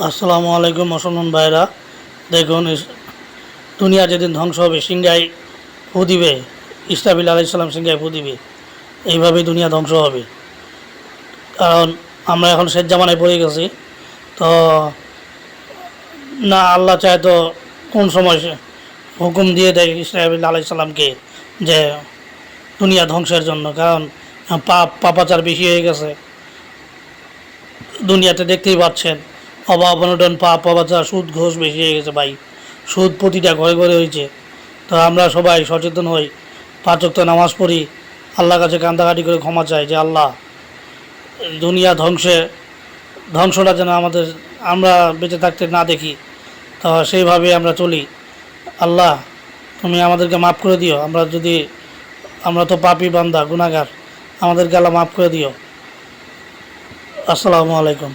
আসসালামু আলাইকুম মুসলমান ভাইরা। দেখুন, দুনিয়া যেদিন ধ্বংস হবে, সিংহায় ফু দিবে, ইসরাফিল আলাইহিস সালাম সিংহায় ফু দিবে, এইভাবেই দুনিয়া ধ্বংস হবে। কারণ আমরা এখন শেষ জামানায় পড়ে গেছি। তো না আল্লাহ চায় তো কোন সময় হুকুম দিয়ে দেয় ইসরাফিল আলাইহিস সালামকে যে দুনিয়া ধ্বংসের জন্য। কারণ পাপাচার বেশি হয়ে গেছে দুনিয়াতে, দেখতেই পাচ্ছেন। অভাব অনটন, পাপাচার, সুদ ঘোষ বেশি হয়ে গেছে ভাই। সুদ প্রতিটা ঘরে ঘরে হয়েছে। তো আমরা সবাই সচেতন হই, 5 ওয়াক্ত নামাজ পড়ি, আল্লাহর কাছে কান্দাকাটি করে ক্ষমা চাই যে আল্লাহ, দুনিয়া ধ্বংসটা যেন আমরা বেঁচে থাকতে না দেখি। তো সেইভাবে আমরা চলি। আল্লাহ, তুমি আমাদেরকে মাফ করে দিও। আমরা তো পাপী বান্দা, গুনাহগার, আমাদেরকে আল্লাহ মাফ করে দিও। আসসালামু আলাইকুম।